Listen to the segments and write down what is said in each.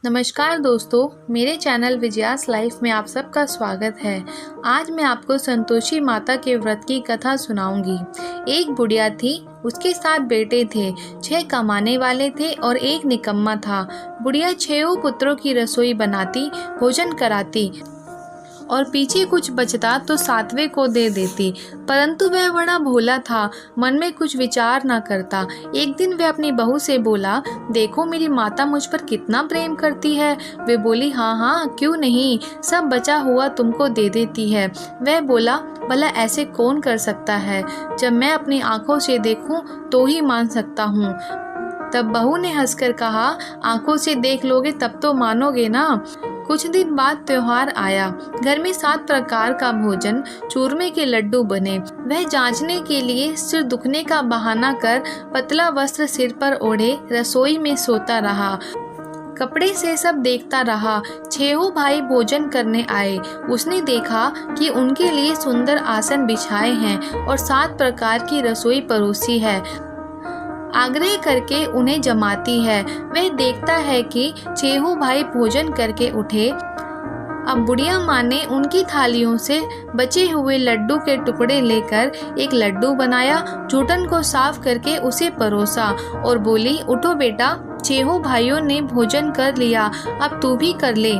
नमस्कार दोस्तों, मेरे चैनल विजयास लाइफ में आप सबका स्वागत है। आज मैं आपको संतोषी माता के व्रत की कथा सुनाऊंगी। एक बुढ़िया थी, उसके 7 बेटे थे। 6 कमाने वाले थे और एक निकम्मा था। बुढ़िया 6 पुत्रों की रसोई बनाती, भोजन कराती और पीछे कुछ बचता तो 7वें को दे देती, परंतु वह बड़ा भोला था, मन में कुछ विचार ना करता। एक दिन वह अपनी बहू से बोला, देखो मेरी माता मुझ पर कितना प्रेम करती है। वे बोली, हाँ हाँ क्यों नहीं, सब बचा हुआ तुमको दे देती है। वह बोला, भला ऐसे कौन कर सकता है, जब मैं अपनी आंखों से देखूं तो ही मान सकता हूँ। तब बहू ने हंसकर कहा, आंखों से देख लोगे तब तो मानोगे ना। कुछ दिन बाद त्योहार आया। घर में 7 प्रकार का भोजन, चूरमे के लड्डू बने। वह जांचने के लिए सिर दुखने का बहाना कर पतला वस्त्र सिर पर ओढ़े रसोई में सोता रहा। कपड़े से सब देखता रहा। 6 भाई भोजन करने आए। उसने देखा कि उनके लिए सुंदर आसन बिछाए हैं और 7 प्रकार की रसोई परोसी है। आग्रह करके उन्हें जमाती है। वह देखता है कि 6 भाई भोजन करके उठे। अब बुढ़िया माँ ने उनकी थालियों से बचे हुए लड्डू के टुकड़े लेकर एक लड्डू बनाया, जूठन को साफ करके उसे परोसा और बोली, उठो बेटा, 6 भाइयों ने भोजन कर लिया, अब तू भी कर ले।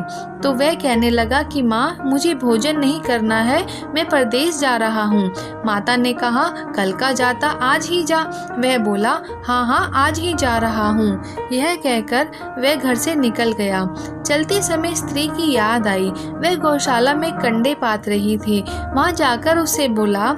तो वह कहने लगा कि माँ, मुझे भोजन नहीं करना है, मैं परदेश जा रहा हूँ। माता ने कहा, कल का जाता आज ही जा। वह बोला, हाँ हाँ आज ही जा रहा हूँ। यह कहकर वह घर से निकल गया। चलते समय स्त्री की याद आई। वह गौशाला में कंडे पात रही थी। वहाँ जाकर उससे बोला,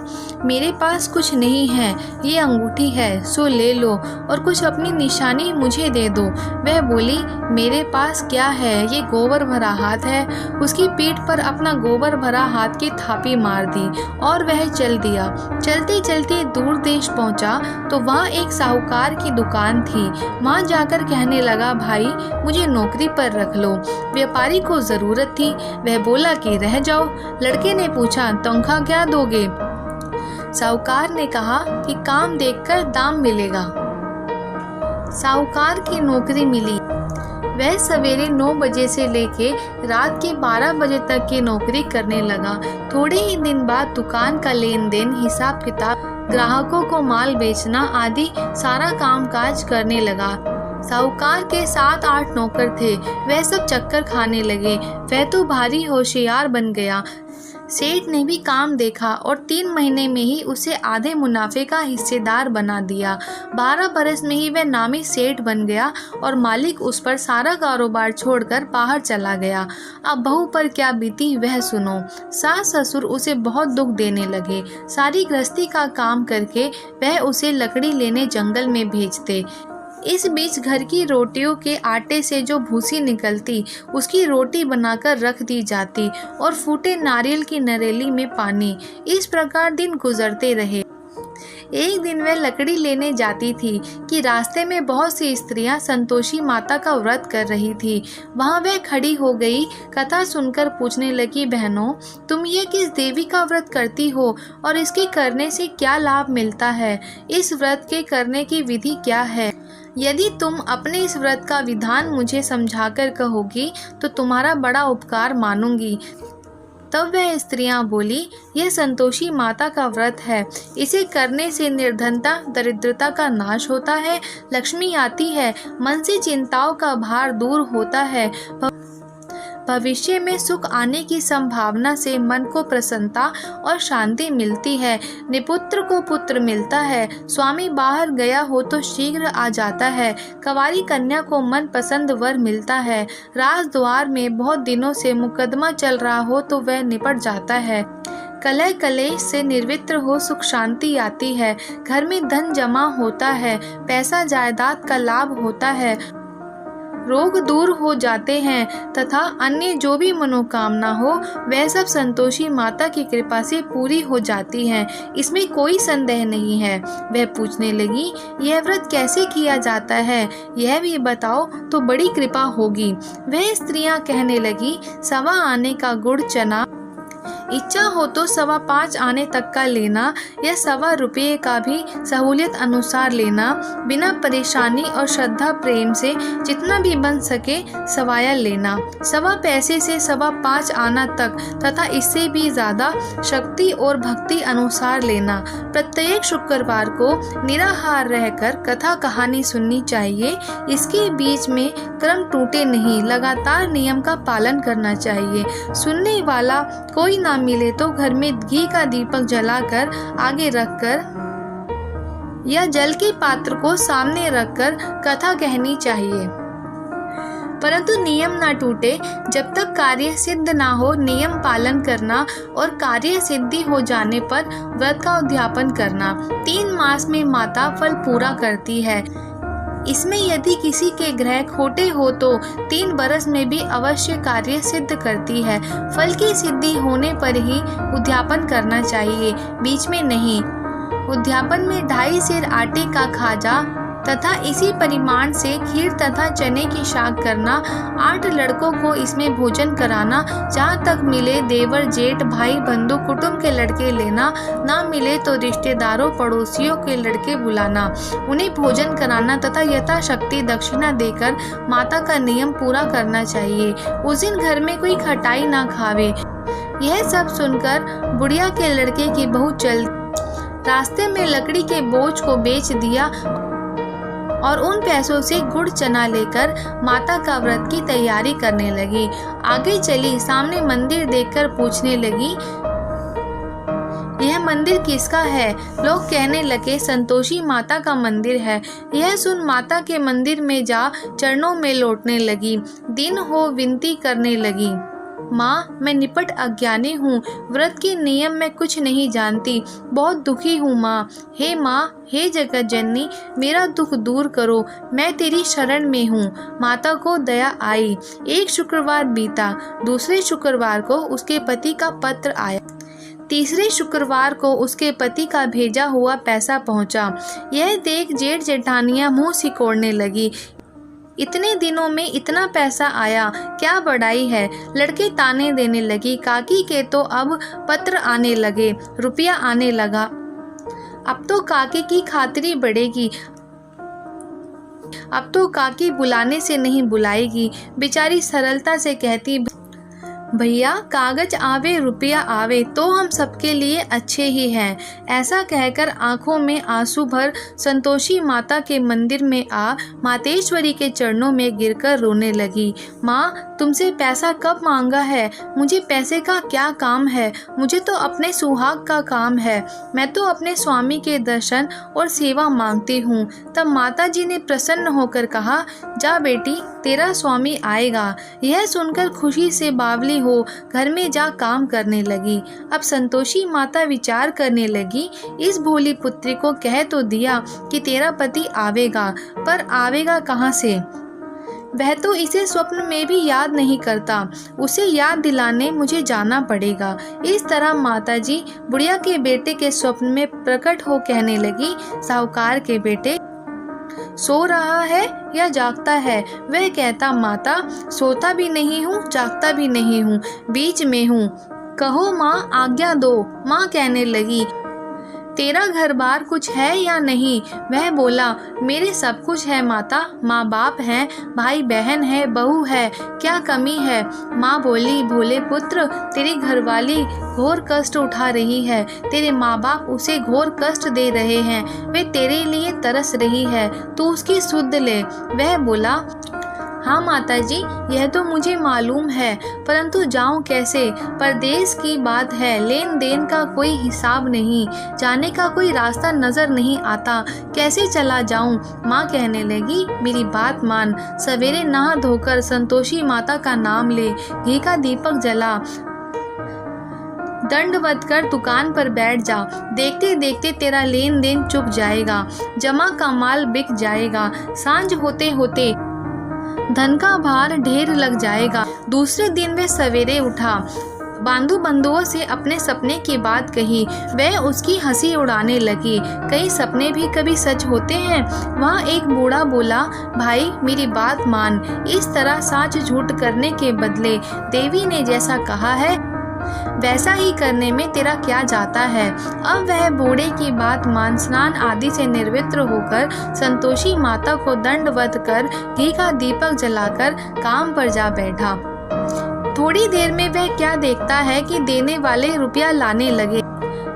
मेरे पास कुछ नहीं है, ये अंगूठी है, सो ले लो और कुछ अपनी निशानी मुझे दे दो। वह बोली, मेरे पास क्या है, ये गोबर भरा हाथ है। उसकी पीठ पर अपना गोबर भरा हाथ की थापी मार दी और वह चल दिया। चलते चलते दूर देश पहुंचा तो वहाँ एक साहूकार की दुकान थी। वहाँ जाकर कहने लगा, भाई मुझे नौकरी पर रख लो, व्यापारी को जरूरत थी। वह बोला कि रह जाओ। लड़के ने पूछा, तनख्वाह क्या दोगे? साहूकार ने कहा कि काम देखकर दाम मिलेगा। साहूकार की नौकरी मिली। वह सवेरे 9 बजे से लेके रात के 12 बजे तक की नौकरी करने लगा। थोड़े ही दिन बाद दुकान का लेन देन, हिसाब किताब, ग्राहकों को माल बेचना आदि सारा काम काज करने लगा। साहूकार के 7-8 नौकर थे। वह सब चक्कर खाने लगे। वह तो भारी होशियार बन गया। सेठ ने भी काम देखा और 3 महीने में ही उसे आधे मुनाफे का हिस्सेदार बना दिया। 12 बरस में ही वह नामी सेठ बन गया और मालिक उस पर सारा कारोबार छोड़कर बाहर चला गया। अब बहू पर क्या बीती वह सुनो। सास ससुर उसे बहुत दुख देने लगे। सारी गृहस्थी का काम करके वह उसे लकड़ी लेने जंगल में भेजते। इस बीच घर की रोटियों के आटे से जो भूसी निकलती, उसकी रोटी बनाकर रख दी जाती और फूटे नारियल की नरेली में पानी। इस प्रकार दिन गुजरते रहे। एक दिन वह लकड़ी लेने जाती थी कि रास्ते में बहुत सी स्त्रियां संतोषी माता का व्रत कर रही थी। वहां वह खड़ी हो गई। कथा सुनकर पूछने लगी, बहनों, तुम ये किस देवी का व्रत करती हो और इसके करने से क्या लाभ मिलता है? इस व्रत के करने की विधि क्या है? यदि तुम अपने इस व्रत का विधान मुझे समझाकर कहोगी तो तुम्हारा बड़ा उपकार मानूंगी। तब वह स्त्रियां बोली, यह संतोषी माता का व्रत है। इसे करने से निर्धनता, दरिद्रता का नाश होता है, लक्ष्मी आती है, मन से चिंताओं का भार दूर होता है, भविष्य में सुख आने की संभावना से मन को प्रसन्नता और शांति मिलती है, निपुत्र को पुत्र मिलता है, स्वामी बाहर गया हो तो शीघ्र आ जाता है, कंवारी कन्या को मन पसंद वर मिलता है, राज द्वार में बहुत दिनों से मुकदमा चल रहा हो तो वह निपट जाता है, कलह कलेश से निर्वित्र हो सुख शांति आती है, घर में धन जमा होता है, पैसा जायदाद का लाभ होता है, रोग दूर हो जाते हैं तथा अन्य जो भी मनोकामना हो वह सब संतोषी माता की कृपा से पूरी हो जाती हैं। इसमें कोई संदेह नहीं है। वह पूछने लगी, यह व्रत कैसे किया जाता है, यह भी बताओ तो बड़ी कृपा होगी। वह स्त्रियां कहने लगी, 1.25 आने का गुड़ चना, इच्छा हो तो 5.25 आने तक का लेना या 1.25 रुपये का भी सहूलियत अनुसार लेना। बिना परेशानी और श्रद्धा प्रेम से जितना भी बन सके सवाया लेना। 1.25 पैसे से 5.25 आना तक तथा इससे भी ज़्यादा शक्ति और भक्ति अनुसार लेना। प्रत्येक शुक्रवार को निराहार रहकर कथा कहानी सुननी चाहिए। इसके बीच में क्रम टूटे नहीं, लगातार नियम का पालन करना चाहिए। सुनने वाला कोई ना मिले तो घर में घी का दीपक जलाकर आगे रखकर या जल के पात्र को सामने रखकर कथा कहनी चाहिए, परंतु नियम ना टूटे। जब तक कार्य सिद्ध ना हो नियम पालन करना और कार्य सिद्धि हो जाने पर व्रत का उद्यापन करना। 3 मास में माता फल पूरा करती है। इसमें यदि किसी के ग्रह खोटे हो तो 3 बरस में भी अवश्य कार्य सिद्ध करती है। फल की सिद्धि होने पर ही उद्यापन करना चाहिए, बीच में नहीं। उद्यापन में 2.5 सेर आटे का खाजा तथा इसी परिमाण से खीर तथा चने की शाक करना। 8 लड़कों को इसमें भोजन कराना। जहाँ तक मिले देवर जेठ भाई बंधु कुटुंब के लड़के लेना, ना मिले तो रिश्तेदारों पड़ोसियों के लड़के बुलाना, उन्हें भोजन कराना तथा यथाशक्ति दक्षिणा देकर माता का नियम पूरा करना चाहिए। उस दिन घर में कोई खटाई ना खावे। यह सब सुनकर बुढ़िया के लड़के की बहू चल रास्ते में लकड़ी के बोझ को बेच दिया और उन पैसों से गुड़ चना लेकर माता का व्रत की तैयारी करने लगी। आगे चली, सामने मंदिर देखकर पूछने लगी, यह मंदिर किसका है? लोग कहने लगे संतोषी माता का मंदिर है। यह सुन माता के मंदिर में जा चरणों में लौटने लगी। दिन हो विनती करने लगी, माँ मैं निपट अज्ञानी हूँ, व्रत के नियम में कुछ नहीं जानती, बहुत दुखी हूँ माँ। हे माँ, हे जगत जननी, मेरा दुख दूर करो, मैं तेरी शरण में हूँ। माता को दया आई। एक शुक्रवार बीता, दूसरे शुक्रवार को उसके पति का पत्र आया, तीसरे शुक्रवार को उसके पति का भेजा हुआ पैसा पहुँचा। यह देख जेठ जेठानियाँ मुँह सिकोड़ने लगी, इतने दिनों में इतना पैसा आया, क्या बड़ाई है। लड़के ताने देने लगी, काकी के तो अब पत्र आने लगे, रुपया आने लगा, अब तो काकी की खातिरी बढ़ेगी, अब तो काकी बुलाने से नहीं बुलाएगी। बेचारी सरलता से कहती, भैया कागज आवे रुपया आवे तो हम सबके लिए अच्छे ही हैं। ऐसा कहकर आंखों में आंसू भर संतोषी माता के मंदिर में आ मातेश्वरी के चरणों में गिरकर रोने लगी। माँ तुमसे पैसा कब मांगा है? मुझे पैसे का क्या काम है? मुझे तो अपने सुहाग का काम है। मैं तो अपने स्वामी के दर्शन और सेवा मांगती हूँ। तब माता जी ने प्रसन्न होकर कहा, जा बेटी तेरा स्वामी आएगा। यह सुनकर खुशी से बावली हो घर में जा काम करने लगी। अब संतोषी माता विचार करने लगी, इस भोली पुत्री को कह तो दिया कि तेरा पति आवेगा, पर आवेगा कहाँ से? वह तो इसे स्वप्न में भी याद नहीं करता, उसे याद दिलाने मुझे जाना पड़ेगा। इस तरह माताजी बुढ़िया के बेटे के स्वप्न में प्रकट हो कहने लगी, साहूकार के बेटे सो रहा है या जागता है? वह कहता, माता सोता भी नहीं हूँ जागता भी नहीं हूँ, बीच में हूँ, कहो माँ आज्ञा दो। माँ कहने लगी, तेरा घर बार कुछ है या नहीं? वह बोला, मेरे सब कुछ है माता, माँ बाप हैं, भाई बहन है, बहू है, क्या कमी है? माँ बोली, भोले पुत्र तेरी घरवाली घोर कष्ट उठा रही है, तेरे माँ बाप उसे घोर कष्ट दे रहे हैं, वे तेरे लिए तरस रही है, तू उसकी सुध ले। वह बोला, हाँ माताजी यह तो मुझे मालूम है, परंतु जाऊं कैसे? परदेश की बात है, लेन देन का कोई हिसाब नहीं, जाने का कोई रास्ता नजर नहीं आता, कैसे चला जाऊं? माँ कहने लगी, मेरी बात मान, सवेरे नहा धोकर संतोषी माता का नाम ले, घी का दीपक जला, दंडवत कर दुकान पर बैठ जा, देखते देखते तेरा लेन देन चुक जाएगा, जमा का माल बिक जाएगा, सांझ होते होते धन का भार ढेर लग जाएगा। दूसरे दिन वे सवेरे उठा, बांधु बंधुओं से अपने सपने की बात कही, वह उसकी हंसी उड़ाने लगी। कई सपने भी कभी सच होते हैं। वहाँ एक बूढ़ा बोला, भाई मेरी बात मान, इस तरह साच झूठ करने के बदले देवी ने जैसा कहा है वैसा ही करने में तेरा क्या जाता है। अब वह बूढ़े की बात मान स्नान आदि से निर्वृत्त होकर संतोषी माता को दंडवत कर घी का दीपक जलाकर काम पर जा बैठा। थोड़ी देर में वह क्या देखता है कि देने वाले रुपया लाने लगे।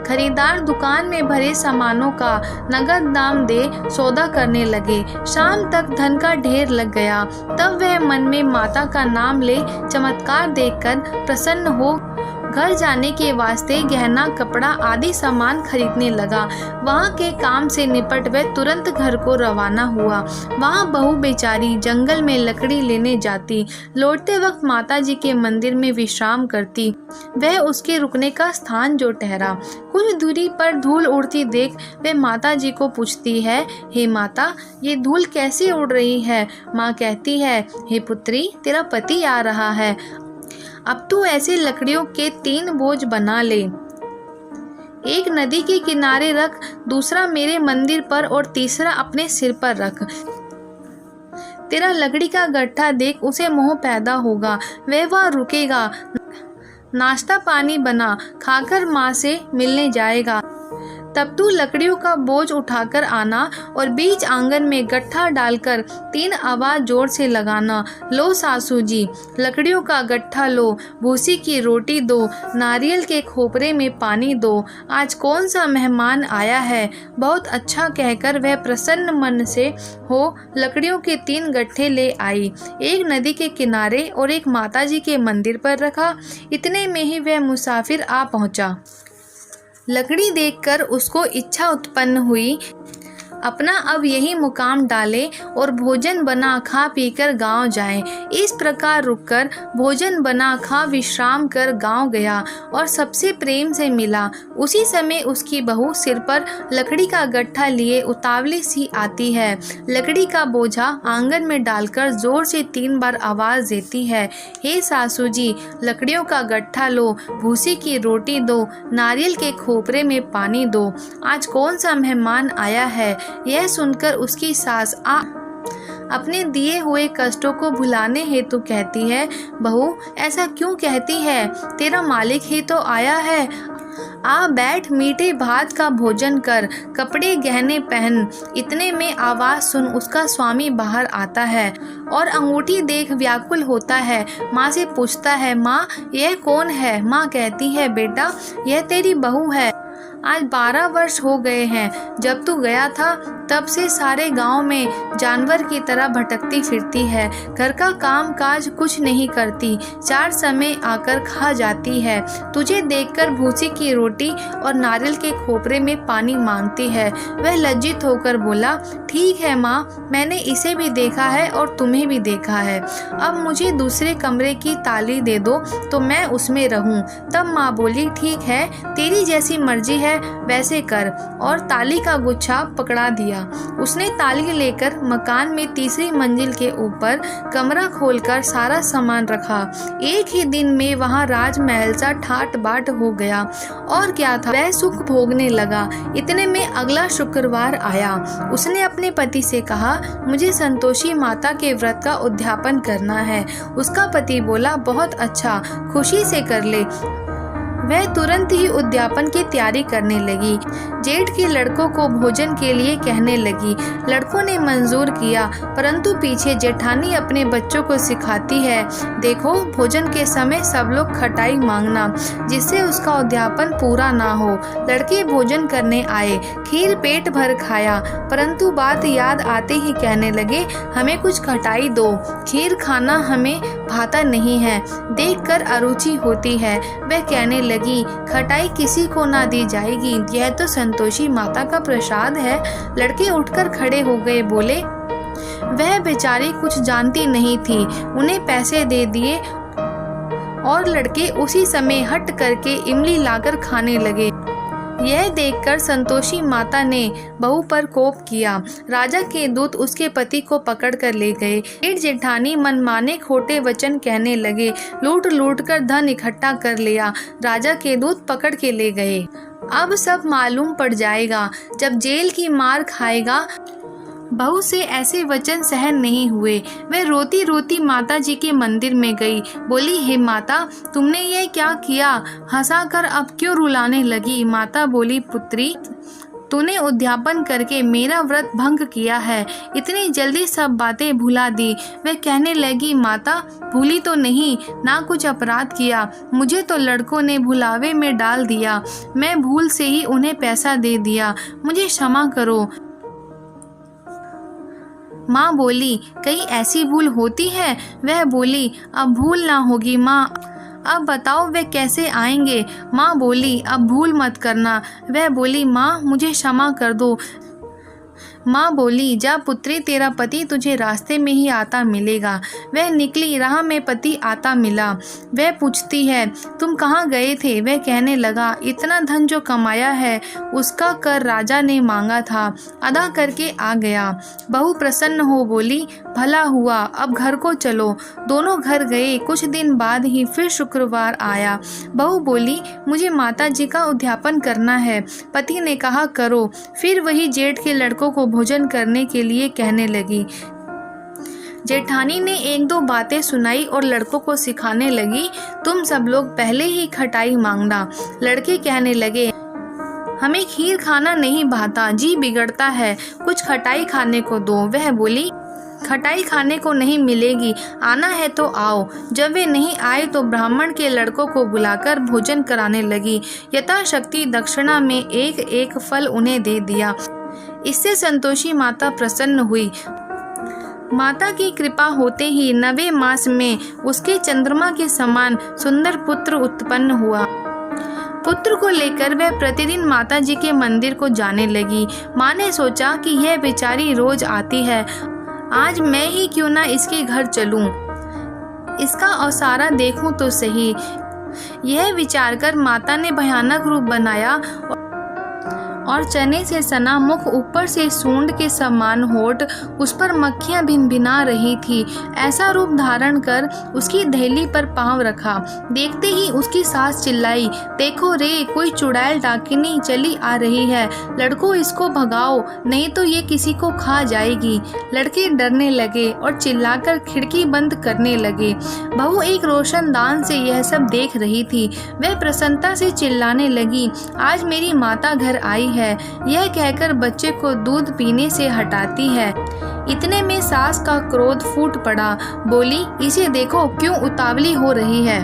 खरीदार दुकान में भरे सामानों का नगद दाम दे सौदा करने लगे। शाम तक धन का ढेर लग गया। तब वह मन में माता का नाम ले चमत्कार देखकर प्रसन्न हो घर जाने के वास्ते गहना कपड़ा आदि सामान खरीदने लगा। वहाँ के काम से निपट वह तुरंत घर को रवाना हुआ। वहाँ बहू बेचारी जंगल में लकड़ी लेने जाती, लौटते वक्त माता जी के मंदिर में विश्राम करती। वह उसके रुकने का स्थान जो ठहरा। कुछ दूरी पर धूल उड़ती देख वह माता जी को पूछती है, हे माता, ये धूल कैसे उड़ रही है। माँ कहती है, हे पुत्री, तेरा पति आ रहा है। अब तू ऐसे लकड़ियों के 3 बोझ बना ले। एक नदी के किनारे रख, दूसरा मेरे मंदिर पर और तीसरा अपने सिर पर रख। तेरा लकड़ी का गट्ठा देख उसे मोह पैदा होगा, वह वहाँ रुकेगा। नाश्ता पानी बना, खाकर माँ से मिलने जाएगा। तब तू लकड़ियों का बोझ उठाकर आना और बीच आंगन में गट्ठा डालकर 3 आवाज जोर से लगाना। लो सासू जी, लकड़ियों का गट्ठा लो, भूसी की रोटी दो, नारियल के खोपरे में पानी दो। आज कौन सा मेहमान आया है। बहुत अच्छा कहकर वह प्रसन्न मन से हो लकड़ियों के 3 गट्ठे ले आई। एक नदी के किनारे और एक माताजी के मंदिर पर रखा। इतने में ही वह मुसाफिर आ पहुंचा। लकड़ी देखकर उसको इच्छा उत्पन्न हुई अपना अब यही मुकाम डाले और भोजन बना खा पीकर गांव जाए। इस प्रकार रुककर भोजन बना खा विश्राम कर गांव गया और सबसे प्रेम से मिला। उसी समय उसकी बहू सिर पर लकड़ी का गट्ठा लिए उतावली सी आती है। लकड़ी का बोझा आंगन में डालकर जोर से 3 बार आवाज देती है, हे सासू जी, लकड़ियों का गट्ठा लो, भूसी की रोटी दो, नारियल के खोपरे में पानी दो। आज कौन सा मेहमान आया है। यह सुनकर उसकी सास अपने दिए हुए कष्टों को भुलाने हेतु कहती है, बहू ऐसा क्यों कहती है, तेरा मालिक ही तो आया है। आ बैठ, मीठे भात का भोजन कर, कपड़े गहने पहन। इतने में आवाज सुन उसका स्वामी बाहर आता है और अंगूठी देख व्याकुल होता है। माँ से पूछता है, माँ यह कौन है। माँ कहती है, बेटा यह तेरी बहू है। आज 12 वर्ष हो गए हैं। जब तू गया था तब से सारे गांव में जानवर की तरह भटकती फिरती है। घर का काम काज कुछ नहीं करती, 4 समय आकर खा जाती है। तुझे देखकर भूसी की रोटी और नारियल के खोपरे में पानी मांगती है। वह लज्जित होकर बोला, ठीक है माँ, मैंने इसे भी देखा है और तुम्हें भी देखा है। अब मुझे दूसरे कमरे की ताली दे दो तो मैं उसमें रहूं। तब माँ बोली, ठीक है, तेरी जैसी मर्जी है वैसे कर, और ताली का गुच्छा पकड़ा दिया। उसने ताली लेकर मकान में तीसरी मंजिल के ऊपर कमरा खोलकर सारा सामान रखा। एक ही दिन में वहां राजमहल सा ठाट बाट हो गया। और क्या था, वह सुख भोगने लगा। इतने में अगला शुक्रवार आया। उसने अपने पति से कहा, मुझे संतोषी माता के व्रत का उद्यापन करना है। उसका पति बोला, बहुत अच्छा, खुशी से कर ले। वह तुरंत ही उद्यापन की तैयारी करने लगी। जेठ के लड़कों को भोजन के लिए कहने लगी। लड़कों ने मंजूर किया, परंतु पीछे जेठानी अपने बच्चों को सिखाती है, देखो भोजन के समय सब लोग खटाई मांगना, जिससे उसका उद्यापन पूरा ना हो। लड़के भोजन करने आए, खीर पेट भर खाया, परंतु बात याद आते ही कहने लगे, हमें कुछ खटाई दो, खीर खाना हमें भाता नहीं है, देखकर अरुचि होती है। वह कहने लगी, खटाई किसी को ना दी जाएगी, यह तो संतोषी माता का प्रसाद है। लड़के उठकर खड़े हो गए, बोले, वह बेचारी कुछ जानती नहीं थी। उन्हें पैसे दे दिए और लड़के उसी समय हट करके इमली लाकर खाने लगे। यह देखकर संतोषी माता ने बहू पर कोप किया। राजा के दूत उसके पति को पकड़ कर ले गए। जेठ जेठानी मनमाने खोटे वचन कहने लगे, लूट लूट कर धन इकट्ठा कर लिया। राजा के दूत पकड़ के ले गए। अब सब मालूम पड़ जाएगा। जब जेल की मार खाएगा बहू से ऐसे वचन सहन नहीं हुए। वह रोती रोती माता जी के मंदिर में गई। बोली, हे माता, तुमने ये क्या किया? हंसाकर अब क्यों रुलाने लगी? माता बोली, पुत्री, तूने उद्यापन करके मेरा व्रत भंग किया है। इतनी जल्दी सब बातें भुला दी। वह कहने लगी, माता, भूली तो नहीं, ना कुछ अपराध किया। मुझे तो लड़कों ने भुलावे में डाल दिया। मैं भूल से ही उन्हें पैसा दे दिया। मुझे क्षमा करो। माँ बोली, कहीं ऐसी भूल होती है? वह बोली, अब भूल ना होगी माँ। अब बताओ वे कैसे आएंगे? माँ बोली, अब भूल मत करना। वह बोली, माँ, मुझे क्षमा कर दो। माँ बोली, जा पुत्री, तेरा पति तुझे रास्ते में ही आता मिलेगा। वह निकली, राह में पति आता मिला। वह पूछती है, तुम कहाँ गए थे? वह कहने लगा, इतना धन जो कमाया है उसका कर राजा ने मांगा था, अदा करके आ गया। बहू प्रसन्न हो बोली, भला हुआ, अब घर को चलो। दोनों घर गए। कुछ दिन बाद ही फिर शुक्रवार आया। बहू बोली, मुझे माता जी का उद्यापन करना है। पति ने कहा, करो। फिर वही जेठ के लड़कों को भोजन करने के लिए कहने लगी। जेठानी ने एक दो बातें सुनाई और लड़कों को सिखाने लगी, तुम सब लोग पहले ही खटाई मांगना। लड़के कहने लगे, हमें खीर खाना नहीं भाता, जी बिगड़ता है, कुछ खटाई खाने को दो। वह बोली, खटाई खाने को नहीं मिलेगी, आना है तो आओ। जब वे नहीं आए तो ब्राह्मण के लड़कों को बुलाकर भोजन कराने लगी। यथाशक्ति दक्षिणा में एक एक फल उन्हें दे दिया। इससे संतोषी माता प्रसन्न हुई। माता की कृपा होते ही 9वें मास में उसके चंद्रमा के समान सुंदर पुत्र उत्पन्न हुआ। पुत्र को लेकर वह प्रतिदिन माता जी के मंदिर को जाने लगी। माँ ने सोचा कि यह बेचारी रोज आती है, आज मैं ही क्यों ना इसके घर चलूं, इसका औसारा देखूं तो सही। यह विचार कर माता ने भयानक रूप बनाया और चने से सना मुख, ऊपर से सूंड के समान होठ, उस पर मक्खियां भिनभिना रही थी। ऐसा रूप धारण कर उसकी दहली पर पांव रखा। देखते ही उसकी सास चिल्लाई, देखो रे, कोई चुड़ैल डाकिनी चली आ रही है, लड़कों इसको भगाओ, नहीं तो ये किसी को खा जाएगी। लड़के डरने लगे और चिल्लाकर खिड़की बंद करने लगे। बहू एक रोशनदान से यह सब देख रही थी। वह प्रसन्नता से चिल्लाने लगी, आज मेरी माता घर आई है। यह कहकर बच्चे को दूध पीने से हटाती है। इतने में सास का क्रोध फूट पड़ा। बोली, इसे देखो क्यों उतावली हो रही है।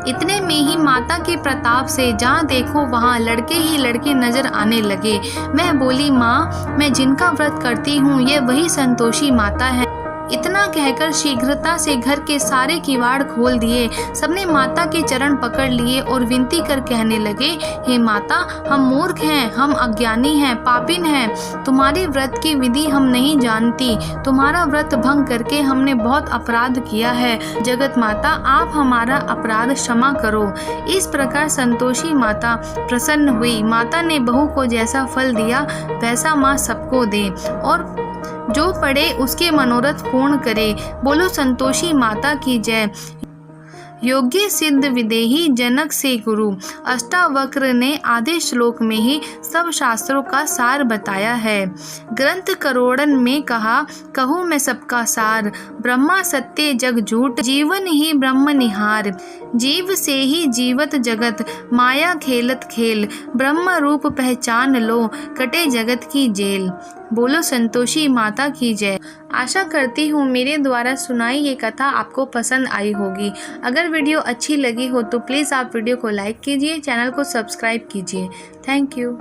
इतने में ही माता के प्रताप से जहाँ देखो वहाँ लड़के ही लड़के नजर आने लगे। मैं बोली, माँ, मैं जिनका व्रत करती हूँ ये वही संतोषी माता है। इतना कहकर शीघ्रता से घर के सारे किवाड़ खोल दिए। सबने माता के चरण पकड़ लिए और विनती कर कहने लगे, हे माता, हम मूर्ख हैं, हम अज्ञानी हैं, पापिन हैं। तुम्हारे व्रत की विधि हम नहीं जानती। तुम्हारा व्रत भंग करके हमने बहुत अपराध किया है। जगत माता, आप हमारा अपराध क्षमा करो। इस प्रकार संतोषी माता प्रसन्न हुई। माता ने बहू को जैसा फल दिया वैसा माँ सबको दे और जो पड़े उसके मनोरथ पूर्ण करे। बोलो संतोषी माता की जय। योग्य सिद्ध विदेही जनक से गुरु। अष्टावक्र ने आधे श्लोक में ही सब शास्त्रों का सार बताया है। ग्रंथ करोड़न में कहा, कहूँ मैं सबका सार। ब्रह्मा सत्य जग झूठ, जीवन ही ब्रह्म निहार। जीव से ही जीवत जगत, माया खेलत खेल। ब्रह्म रूप पहचान लो, कटे जगत की जेल। बोलो संतोषी माता की जय। आशा करती हूँ मेरे द्वारा सुनाई ये कथा आपको पसंद आई होगी। अगर वीडियो अच्छी लगी हो तो प्लीज़ आप वीडियो को लाइक कीजिए, चैनल को सब्सक्राइब कीजिए। Thank you.